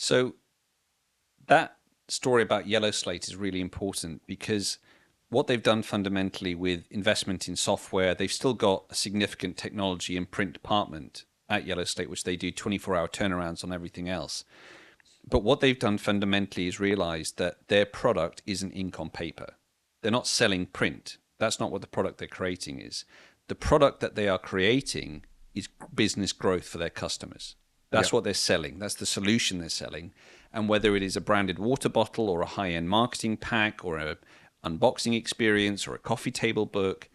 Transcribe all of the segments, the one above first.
So that story about Yellow Slate is really important because what they've done fundamentally with investment in software, they've still got a significant technology and print department at Yellow Slate, which they do 24-hour turnarounds on everything else. But what they've done fundamentally is realized that their product isn't ink on paper. They're not selling print. That's not what the product they're creating is. The product that they are creating is business growth for their customers. That's what they're selling. That's the solution they're selling. And whether it is a branded water bottle or a high-end marketing pack or a unboxing experience or a coffee table book,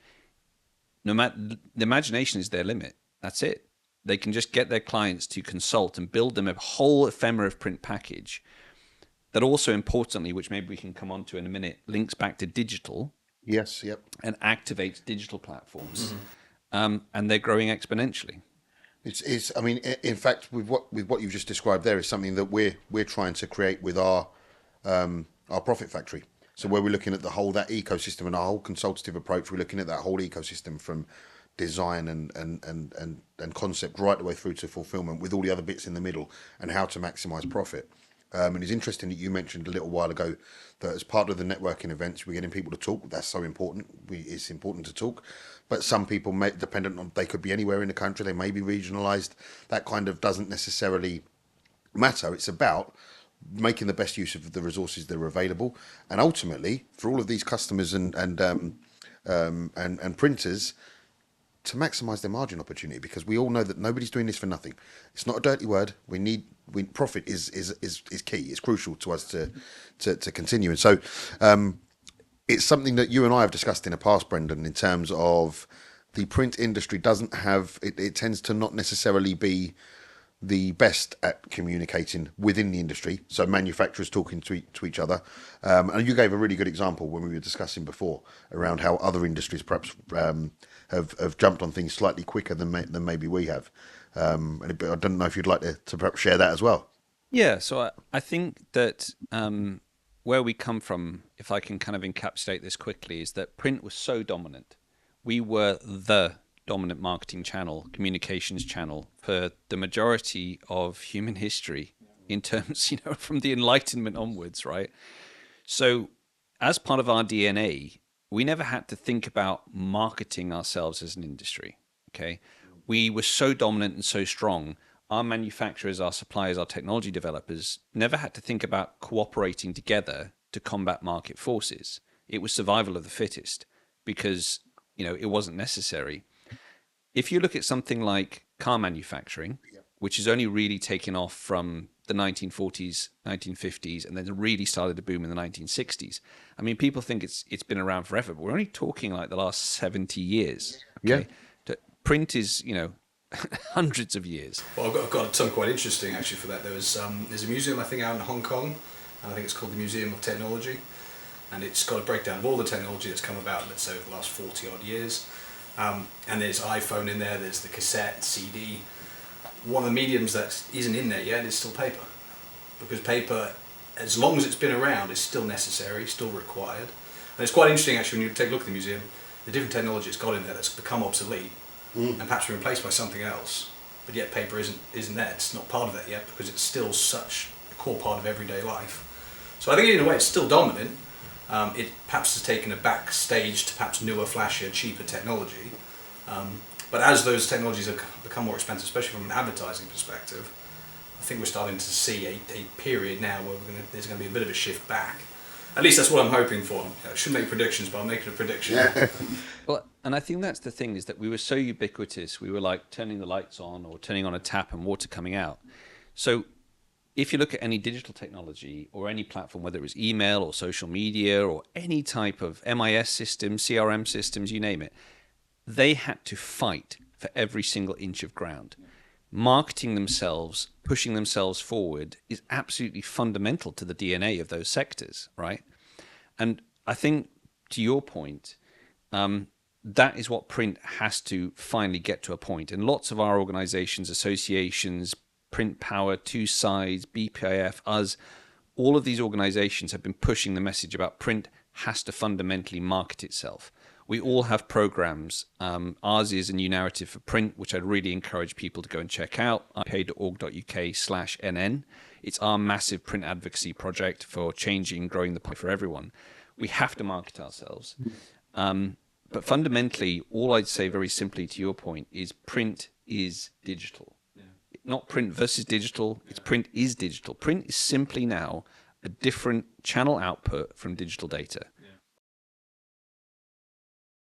no matter, the imagination is their limit. That's it. They can just get their clients to consult and build them a whole ephemera of print package that also importantly, which maybe we can come on to in a minute, links back to digital. Yes, yep. And activates digital platforms. And they're growing exponentially. It's. I mean, in fact, with what you've just described there is something that we're trying to create with our profit factory. So where we're looking at that ecosystem and our whole consultative approach, we're looking at that whole ecosystem from design and concept right the way through to fulfillment with all the other bits in the middle and how to maximize profit. And it's interesting that you mentioned a little while ago that as part of the networking events, we're getting people to talk. That's so important. It's important to talk. But some people, dependent on, they could be anywhere in the country, they may be regionalised. That kind of doesn't necessarily matter. It's about making the best use of the resources that are available. And ultimately, for all of these customers and printers, to maximise their margin opportunity, because we all know that nobody's doing this for nothing. It's not a dirty word. Profit is key. It's crucial to us to continue. And so it's something that you and I have discussed in the past, Brendan, in terms of the print industry doesn't have, it tends to not necessarily be the best at communicating within the industry. So manufacturers talking to each other. And you gave a really good example when we were discussing before around how other industries perhaps have jumped on things slightly quicker than maybe we have. And I don't know if you'd like to perhaps share that as well. Yeah, so I think that where we come from, if I can kind of encapsulate this quickly, is that print was so dominant. We were the dominant marketing channel, communications channel for the majority of human history in terms, from the Enlightenment onwards, right? So as part of our DNA, we never had to think about marketing ourselves as an industry, okay? We were so dominant and so strong. Our manufacturers, our suppliers, our technology developers never had to think about cooperating together to combat market forces. It was survival of the fittest because, it wasn't necessary. If you look at something like car manufacturing, which has only really taken off from the 1940s, 1950s, and then really started to boom in the 1960s. I mean, people think it's been around forever, but we're only talking like the last 70 years. Okay? Yeah. Print is, hundreds of years. Well, I've got something quite interesting actually for that. There's a museum I think out in Hong Kong, and I think it's called the Museum of Technology, and it's got a breakdown of all the technology that's come about, let's say, over the last 40 odd years. And there's iPhone in there, there's the cassette, CD. One of the mediums that isn't in there yet is still paper. Because paper, as long as it's been around, is still necessary, still required. And it's quite interesting actually when you take a look at the museum, the different technology it's got in there that's become obsolete and perhaps been replaced by something else. But yet paper isn't there, it's not part of that yet because it's still such a core part of everyday life. So I think in a way it's still dominant. It perhaps has taken a backstage to perhaps newer, flashier, cheaper technology. But as those technologies have become more expensive, especially from an advertising perspective, I think we're starting to see a period now where there's going to be a bit of a shift back. At least that's what I'm hoping for. I shouldn't make predictions, but I'm making a prediction. Yeah. Well, and I think that's the thing, is that we were so ubiquitous. We were like turning the lights on or turning on a tap and water coming out. So if you look at any digital technology or any platform, whether it was email or social media or any type of MIS system, CRM systems, you name it, they had to fight for every single inch of ground. Marketing themselves, pushing themselves forward is absolutely fundamental to the DNA of those sectors, right? And I think, to your point, that is what print has to finally get to a point. And lots of our organizations, associations, Print Power, Two Sides, BPIF, us, all of these organizations have been pushing the message about print has to fundamentally market itself. We all have programs. Ours is a new narrative for print, which I'd really encourage people to go and check out. ipa.org.uk/NN. It's our massive print advocacy project for changing and growing the pie for everyone. We have to market ourselves. But fundamentally, all I'd say very simply to your point is print is digital. Yeah. Not print versus digital. It's print is digital. Print is simply now a different channel output from digital data.